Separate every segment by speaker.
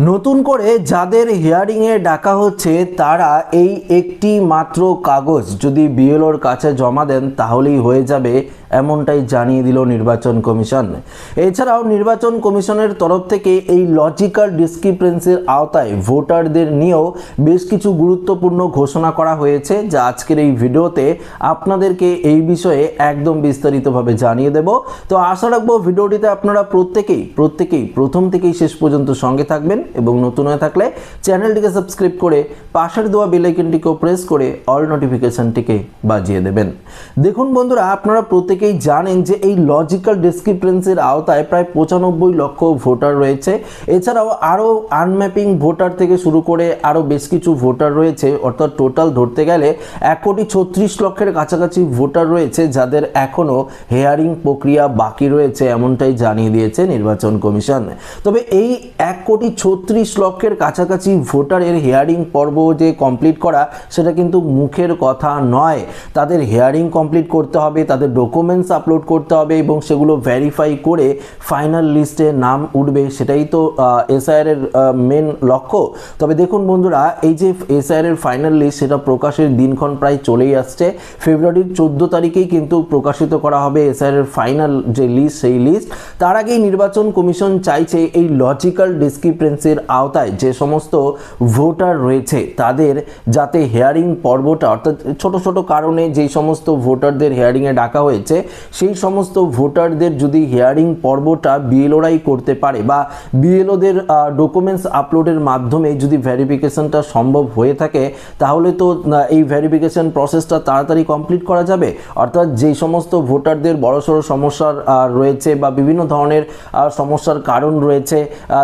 Speaker 1: নতুন করে যাদের হিয়ারিংয়ে ডাকা হচ্ছে তারা এই একটি মাত্র কাগজ যদি বিএলওর কাছে জমা দেন তাহলেই হয়ে যাবে, এমনটাই জানিয়ে দিল নির্বাচন কমিশন। এছাড়াও নির্বাচন কমিশনের তরফ থেকে এই লজিক্যাল ডিসক্রিপেন্সির আওতায় ভোটারদের নিয়েও বেশ কিছু গুরুত্বপূর্ণ ঘোষণা করা হয়েছে, যা আজকের এই ভিডিওতে আপনাদেরকে এই বিষয়ে একদম বিস্তারিতভাবে জানিয়ে দেব। তো আশা রাখবো ভিডিওটিতে আপনারা প্রত্যেকেই প্রথম থেকেই শেষ পর্যন্ত সঙ্গে থাকবেন এবং নতুন হয়ে থাকলে চ্যানেলটিকে সাবস্ক্রাইব করে পাশের দেওয়া বেল আইকনটিকেও প্রেস করে অল নোটিফিকেশনটিকে বাজিয়ে দেবেন। দেখুন বন্ধুরা, আপনারা প্রত্যেকেই জানেন যে এই লজিক্যাল ডিসক্রিপেন্সির আওতায় প্রায় 95 লক্ষ ভোটার রয়েছে। এছাড়াও আরও আনম্যাপিং ভোটার থেকে শুরু করে আরও বেশ কিছু ভোটার রয়েছে, অর্থাৎ টোটাল ধরতে গেলে 1,36,00,000-এর কাছাকাছি ভোটার রয়েছে যাদের এখনও হেয়ারিং প্রক্রিয়া বাকি রয়েছে, এমনটাই জানিয়ে দিয়েছে নির্বাচন কমিশন। তবে এই 1,36,00,000-এর কাছাকাছি ভোটারের হিয়ারিং পর্ব যে কমপ্লিট করা সেটা কিন্তু মুখের কথা নয়। তাদের হিয়ারিং কমপ্লিট করতে হবে, তাদের ডকুমেন্টস আপলোড করতে হবে এবং সেগুলো ভেরিফাই করে ফাইনাল লিস্টে নাম উঠবে, সেটাই তো এসআইআর এর মেন লক্ষ্য। তবে দেখুন বন্ধুরা, এই যে এসআইআর এর ফাইনাল লিস্ট সেটা প্রকাশের দিনক্ষণ প্রায় চলেই আসছে। ফেব্রুয়ারির 14 তারিখেই কিন্তু প্রকাশিত করা হবে এসআইআর এর ফাইনাল যে লিস্ট, সেই লিস্ট। তার আগেই নির্বাচন কমিশন চাইছে এই লজিক্যাল ডিসক্রিপেন্সির আওতায় যে সমস্ত ভোটার রয়েছে তাদের যাতে হেয়ারিং পর্বটা, অর্থাৎ ছোট ছোট কারণে যেই সমস্ত ভোটারদের হেয়ারিংয়ে ডাকা হয়েছে সেই সমস্ত ভোটারদের যদি হিয়ারিং পর্বটা বিএলওরাই করতে পারে বা বিএলওদের ডকুমেন্টস আপলোডের মাধ্যমে যদি ভেরিফিকেশনটা সম্ভব হয়ে থাকে, তাহলে তো এই ভেরিফিকেশন প্রসেসটা তাড়াতাড়ি কমপ্লিট করা যাবে। অর্থাৎ যেই সমস্ত ভোটারদের বড়সড় সমস্যার রয়েছে বা বিভিন্ন ধরনের সমস্যার কারণ রয়েছে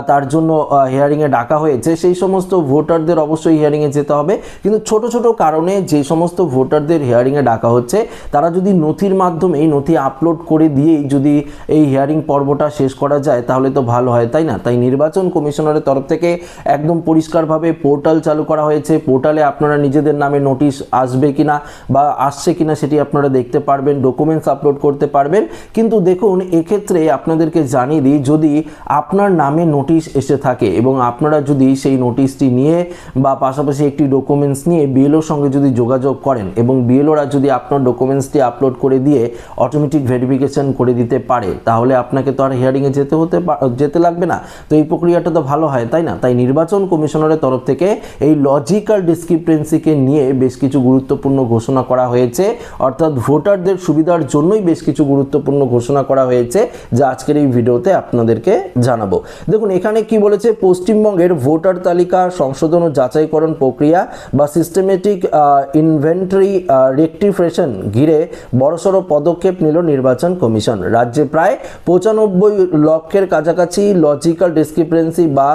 Speaker 1: তার জন্য হিয়ারিংয়ে ডাকা হয়েছে, সেই সমস্ত ভোটারদের অবশ্যই হিয়ারিংয়ে যেতে হবে। কিন্তু ছোট ছোট কারণে যে সমস্ত ভোটারদের হিয়ারিংয়ে ডাকা হচ্ছে তারা যদি নথির মাধ্যমে নথি আপলোড করে দিয়েই যদি এই হিয়ারিং পর্বটা শেষ করা যায় তাহলে তো ভালো হয়, তাই না? তাই নির্বাচন কমিশনারের তরফ থেকে একদম পরিষ্কারভাবে পোর্টাল চালু করা হয়েছে। পোর্টালে আপনারা নিজেদের নামে নোটিশ আসবে কিনা বা আসছে কিনা সেটি আপনারা দেখতে পারবেন, ডকুমেন্টস আপলোড করতে পারবেন। কিন্তু দেখুন, এক্ষেত্রে আপনাদেরকে জানিয়ে দিই, যদি আপনার নামে নোটিশ এসে থাকে এবং আপনারা যদি সেই নোটিশটি নিয়ে বা পাশাপাশি একটি ডকুমেন্টস নিয়ে বিএলওর সঙ্গে যদি যোগাযোগ করেন এবং বিএলওরা যদি আপনার ডকুমেন্টসটি আপলোড করে দিয়ে অটোমেটিক ভেরিফিকেশন করে দিতে পারে, তাহলে আপনাকে তো আর হিয়ারিংয়ে যেতে লাগবে না। তো এই প্রক্রিয়াটা তো ভালো হয়, তাই না? তাই নির্বাচন কমিশনারের তরফ থেকে এই লজিক্যাল ডিসক্রিপেন্সিকে নিয়ে বেশ কিছু গুরুত্বপূর্ণ ঘোষণা করা হয়েছে, অর্থাৎ ভোটারদের সুবিধার জন্যই বেশ কিছু গুরুত্বপূর্ণ ঘোষণা করা হয়েছে, যা আজকের এই ভিডিওতে আপনাদেরকে জানাবো। দেখুন এখানে কি বলেছে, পশ্চিমবঙ্গের ভোটার তালিকা সংশোধন ও যাচাইকরণ প্রক্রিয়া বা সিস্টেমেটিক ইনভেন্টরি রেকটিফিকেশন ঘিরে বড়সড় পদক্ষেপ নিল নির্বাচন কমিশন। রাজ্যে প্রায় 95 লক্ষের কাছাকাছি লজিক্যাল ডিসক্রিপেন্সি বা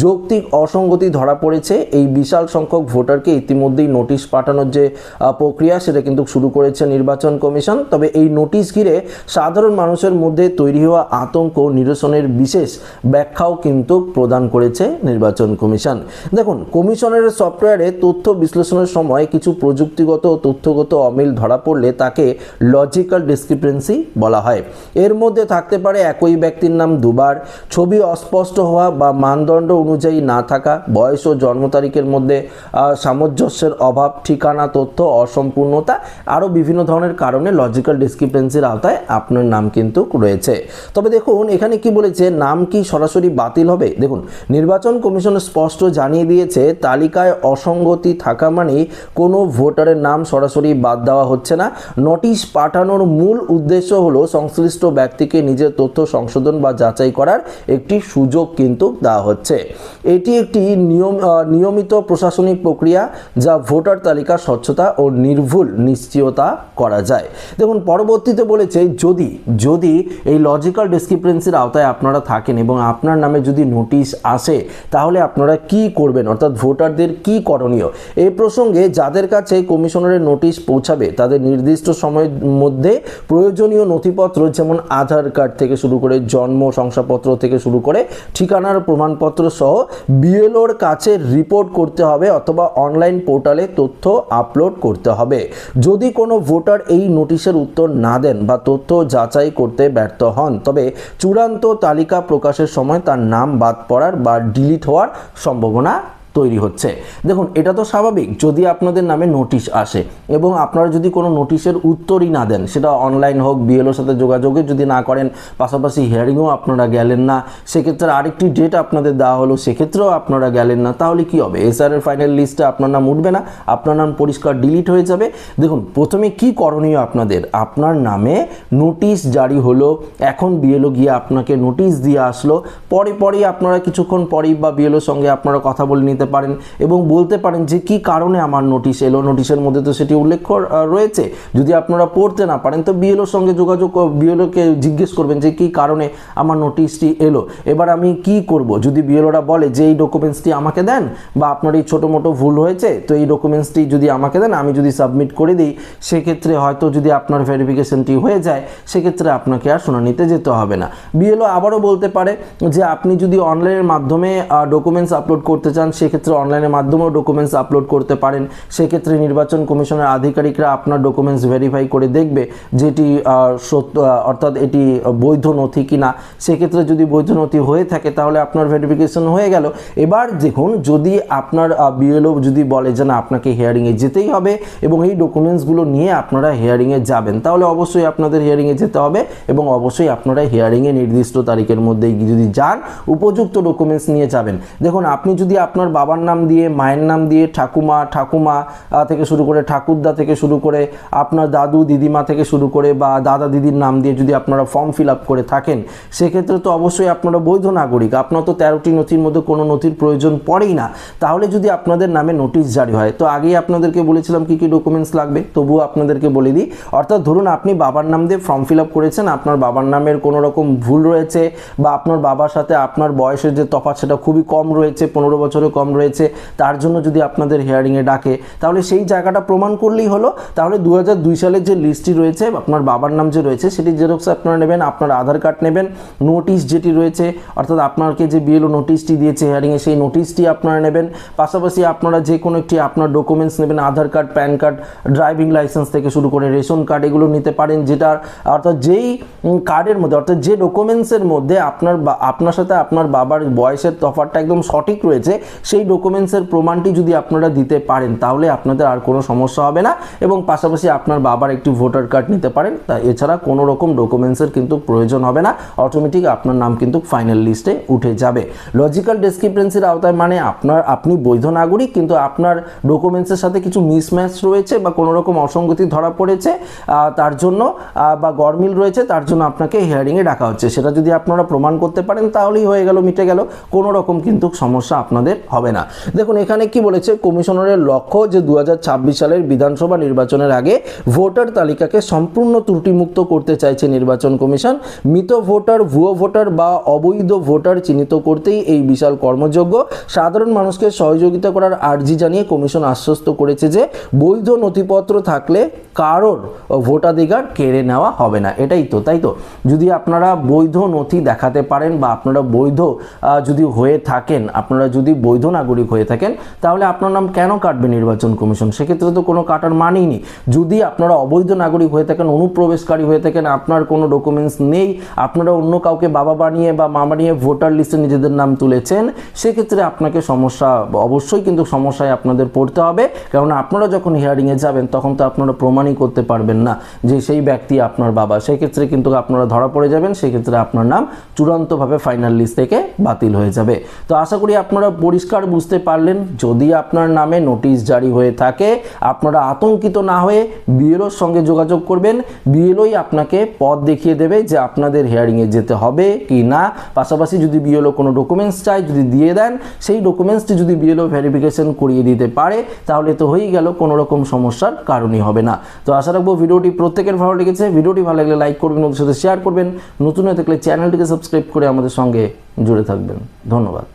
Speaker 1: যৌক্তিক অসঙ্গতি ধরা পড়েছে। এই বিশাল সংখ্যক ভোটারকে ইতিমধ্যেই নোটিশ পাঠানোর যে প্রক্রিয়া সেটা কিন্তু শুরু করেছে নির্বাচন কমিশন। তবে এই নোটিশ ঘিরে সাধারণ মানুষের মধ্যে তৈরি হওয়া আতঙ্ক নিরসনের বিশেষ ব্যাখ্যাও কিন্তু প্রদান করেছে নির্বাচন কমিশন। দেখুন, কমিশনের সফটওয়্যারে তথ্য বিশ্লেষণের সময় কিছু প্রযুক্তিগত ও তথ্যগত অমিল ধরা পড়লে তাকে লজিক্যাল ডিসক্রিপেন্সি বলা হয়। এর মধ্যে থাকতে পারে একই ব্যক্তির নাম দুবার, ছবি অস্পষ্ট হওয়া বা মানদণ্ড অনুযায়ী না থাকা, বয়স ও জন্ম তারিখের মধ্যে সামঞ্জস্যের অভাব, ঠিকানা তথ্য অসম্পূর্ণতা, আরও বিভিন্ন ধরনের কারণে লজিক্যাল ডিসক্রিপেন্সির আওতায় আপনার নাম কিন্তু রয়েছে। তবে দেখুন এখানে কি বলেছে, নাম কি সরাসরি বাতিল হবে? দেখুন, নির্বাচন কমিশন স্পষ্ট জানিয়ে দিয়েছে তালিকায় অসঙ্গতি থাকা মানেই কোনো ভোটারের নাম সরাসরি বাদ দেওয়া হচ্ছে না। নোটিশ পাঠানোর মূল উদ্দেশ্য হলো সংশ্লিষ্ট ব্যক্তিকে নিজের তথ্য সংশোধন বা যাচাই করার একটি সুযোগ কিন্তু দেওয়া হচ্ছে। এটি একটি নিয়মিত প্রশাসনিক প্রক্রিয়া যা ভোটার তালিকা স্বচ্ছতা ও নির্ভুল নিশ্চয়তা করা যায়। দেখুন পরবর্তীতে বলেছে, যদি এই লজিক্যাল ডিসক্রিপেন্সির আওতায় আপনারা থাকেন এবং আপনার নামে যদি নোটিশ আসে তাহলে আপনারা কি করবেন, অর্থাৎ ভোটারদের কি করণীয়। এই প্রসঙ্গে যাদের কাছে কমিশনারের নোটিশ পৌঁছাবে তাদের নির্দিষ্ট সময়ের মধ্যে প্রয়োজনীয় নথিপত্র যেমন আধার কার্ড থেকে শুরু করে জন্ম শংসাপত্র থেকে শুরু করে ঠিকানার প্রমাণপত্র সহ বিএলওর কাছে রিপোর্ট করতে হবে অথবা অনলাইন পোর্টালে তথ্য আপলোড করতে হবে। যদি কোনো ভোটার এই নোটিশের উত্তর না দেন বা তথ্য যাচাই করতে ব্যর্থ হন তবে চূড়ান্ত তালিকা প্রকাশের সময় তার নাম বাদ পড়ার বা বা ডিলিট হওয়ার সম্ভাবনা তৈরি হচ্ছে। দেখুন, এটা তো স্বাভাবিক যদি আপনাদের নামে নোটিশ আসে এবং আপনারা যদি কোনো নোটিশের উত্তরই না দেন, সেটা অনলাইন হোক, বিএলওর সাথে যোগাযোগে যদি না করেন, পাশাপাশি হিয়ারিংও আপনারা গেলেন না, সেক্ষেত্রে আরেকটি ডেট আপনাদের দেওয়া হলো, সেক্ষেত্রেও আপনারা গেলেন না, তাহলে কি হবে? এসআরের ফাইনাল লিস্টে আপনার নাম উঠবে না, আপনার নাম পরিষ্কার ডিলিট হয়ে যাবে। দেখুন, প্রথমে কি করণীয় আপনাদের, আপনার নামে নোটিশ জারি হলো, এখন বিএলও গিয়ে আপনাকে নোটিশ দিয়ে আসলো, পরেই আপনারা কিছুক্ষণ পরেই বা বিএলওর সঙ্গে আপনারা কথা বলে নিতে পারেন এবং বলতে পারেন যে কি কারণে আমার নোটিশ এলো। নোটিশের মধ্যে তো সেটি উল্লেখ রয়েছে। যদি আপনারা পড়তে না পারেন তো বিএলওর সঙ্গে যোগাযোগ, বিএলওকে জিজ্ঞেস করবেন যে কি কারণে আমার নোটিশটি এলো, এবার আমি কি করব। যদি বিএলওরা বলে যে এই ডকুমেন্টসটি আমাকে দেন, বা আপনার এই ছোটো মোটো ভুল হয়েছে তো এই ডকুমেন্টসটি যদি আমাকে দেন, আমি যদি সাবমিট করে দিই, সেক্ষেত্রে হয়তো যদি আপনার ভেরিফিকেশনটি হয়ে যায়, সেক্ষেত্রে আপনাকে আর শুনানিতে যেতে হবে না। বিএলও আবারও বলতে পারে যে আপনি যদি অনলাইনের মাধ্যমে ডকুমেন্টস আপলোড করতে চান, সেক্ষেত্রে অনলাইনের মাধ্যমেও ডকুমেন্টস আপলোড করতে পারেন। সেক্ষেত্রে নির্বাচন কমিশনের আধিকারিকরা আপনার ডকুমেন্টস ভেরিফাই করে দেখবে যেটি সত্য, অর্থাৎ এটি বৈধ নথি কিনা। সেক্ষেত্রে যদি বৈধ নথি হয়ে থাকে তাহলে আপনার ভেরিফিকেশন হয়ে গেল। এবার দেখুন, যদি আপনার বিএলও যদি বলে যে না আপনাকে হিয়ারিংয়ে যেতেই হবে এবং এই ডকুমেন্টসগুলো নিয়ে আপনারা হিয়ারিংয়ে যাবেন, তাহলে অবশ্যই আপনাদের হিয়ারিংয়ে যেতে হবে এবং অবশ্যই আপনারা হিয়ারিংয়ে নির্দিষ্ট তারিখের মধ্যে যদি যান, উপযুক্ত ডকুমেন্টস নিয়ে যাবেন। দেখুন, আপনি যদি আপনার বাবার নাম দিয়ে, মায়ের নাম দিয়ে, ঠাকুমা থেকে শুরু করে, ঠাকুরদা থেকে শুরু করে, আপনার দাদু দিদিমা থেকে শুরু করে বা দাদা দিদির নাম দিয়ে যদি আপনারা ফর্ম ফিল আপ করে থাকেন, সেক্ষেত্রে তো অবশ্যই আপনারা বৈধ নাগরিক, আপনার তো 13টি নথির মধ্যে কোনো নথির প্রয়োজন পড়েই না। তাহলে যদি আপনাদের নামে নোটিশ জারি হয়, তো আগেই আপনাদেরকে বলেছিলাম কি কি ডকুমেন্টস লাগবে, তবুও আপনাদেরকে বলে দিই। অর্থাৎ ধরুন আপনি বাবার নাম দিয়ে ফর্ম ফিল আপ করেছেন, আপনার বাবার নামের কোনো রকম ভুল রয়েছে বা আপনার বাবার সাথে আপনার বয়সের যে তফাৎ সেটা খুবই কম রয়েছে, 15 বছরের কম রয়েছে, তার জন্য যদি আপনাদের হিয়ারিংয়ে ডাকে, তাহলে সেই জায়গাটা প্রমাণ করলেই হলো। তাহলে 2002 সালের যে লিস্টটি রয়েছে, আপনার বাবার নাম যে রয়েছে, সেটি জেরক্স আপনারা নেবেন, আপনার আধার কার্ড নেবেন, নোটিশ যেটি রয়েছে, অর্থাৎ আপনাকে যে বিএলও নোটিশটি দিয়েছে হিয়ারিংয়ে, সেই নোটিশটি আপনারা নেবেন। পাশাপাশি আপনারা যে কোনো একটি আপনার ডকুমেন্টস নেবেন, Aadhaar card, PAN card, driving licence থেকে শুরু করে রেশন কার্ড, এগুলো নিতে পারেন। যেটার অর্থাৎ যেই কার্ডের মধ্যে, অর্থাৎ যে ডকুমেন্টসের মধ্যে আপনার সাথে আপনার বাবার বয়সের তফাৎটা একদম সঠিক রয়েছে, সেই ডকুমেন্টসের প্রমাণটি যদি আপনারা দিতে পারেন, তাহলে আপনাদের আর কোনো সমস্যা হবে না। এবং পাশাপাশি আপনার বাবার একটি ভোটার কার্ড নিতে পারেন। তা এছাড়া কোনো রকম ডকুমেন্টসের কিন্তু প্রয়োজন হবে না, অটোমেটিক আপনার নাম কিন্তু ফাইনাল লিস্টে উঠে যাবে। লজিক্যাল ডিসক্রিপেন্সির আওতায় মানে আপনি বৈধ নাগরিক, কিন্তু আপনার ডকুমেন্টসের সাথে কিছু মিসম্যাচ রয়েছে বা কোনো রকম অসঙ্গতি ধরা পড়েছে, তার জন্য বা গরমিল রয়েছে, তার জন্য আপনাকে হিয়ারিংয়ে ডাকা হচ্ছে। সেটা যদি আপনারা প্রমাণ করতে পারেন তাহলেই হয়ে গেল, মিটে গেল, কোনো রকম কিন্তু সমস্যা আপনাদের হবে না। দেখুন, এখানে কি বলেছে, কমিশনারের লক্ষ্য যে 2026 সালের বিধানসভা নির্বাচনের আগে ভোটার তালিকাকে সম্পূর্ণ ত্রুটিমুক্ত করতে চাইছে নির্বাচন কমিশন। মৃত ভোটার, ভুয়ো ভোটার বা অবৈধ ভোটার চিহ্নিত করতেই এই বিশাল কর্মযজ্ঞ। সাধারণ মানুষকে সহযোগিতা করার আর্জি জানিয়ে কমিশন আশ্বস্ত করেছে যে বৈধ নথিপত্র থাকলে কারোর ভোটাধিকার কেড়ে নেওয়া হবে না। এটাই তো, তাই তো? যদি আপনারা বৈধ নথি দেখাতে পারেন বা আপনারা বৈধ যদি হয়ে থাকেন, আপনারা যদি বৈধ নাগরিক হয়ে থাকেন, তাহলে আপনার নাম কেন কাটবে নির্বাচন কমিশন? সেক্ষেত্রে তো কোনো কাটার মানেই নেই। যদি আপনারা অবৈধ নাগরিক হয়ে থাকেন, অনুপ্রবেশকারী হয়ে থাকেন, আপনার কোনো ডকুমেন্টস নেই, আপনারা অন্য কাউকে বাবা বানিয়ে বা মা বানিয়ে ভোটার লিস্টে নিজেদের নাম তুলেছেন, সেক্ষেত্রে আপনাকে অবশ্যই কিন্তু সমস্যায় আপনাদের পড়তে হবে। কারণ আপনারা যখন হিয়ারিংয়ে যাবেন তখন তো আপনারা প্রমাণই করতে পারবেন না যে সেই ব্যক্তি আপনার বাবা, সেক্ষেত্রে কিন্তু আপনারা ধরা পড়ে যাবেন, সেক্ষেত্রে আপনার নাম চূড়ান্তভাবে ফাইনাল লিস্ট থেকে বাতিল হয়ে যাবে। তো আশা করি আপনারা পরিষ্কার বুঝতে পারলেন। যদি আপনার নামে নোটিশ জারি হয়ে থাকে, আপনারা আতঙ্কিত না হয়ে বিএলওর সঙ্গে যোগাযোগ করবেন। বিএলওই আপনাকে পথ দেখিয়ে দেবে যে আপনাদের হিয়ারিংয়ে যেতে হবে কি না। পাশাপাশি যদি বিএলও কোনো ডকুমেন্টস চায়, যদি দিয়ে দেন, সেই ডকুমেন্টসটি যদি বিএলও ভেরিফিকেশন করিয়ে দিতে পারে, তাহলে তো হয়েই গেল, কোনো রকম সমস্যার কারণই হবে না। তো আশা রাখবো ভিডিওটি প্রত্যেকের ভালো লেগেছে। ভিডিওটি ভালো লাগলে লাইক করবেন, ওদের সাথে শেয়ার করবেন। নতুন হয়ে থাকলে চ্যানেলটিকে সাবস্ক্রাইব করে আমাদের সঙ্গে জুড়ে থাকবেন। ধন্যবাদ।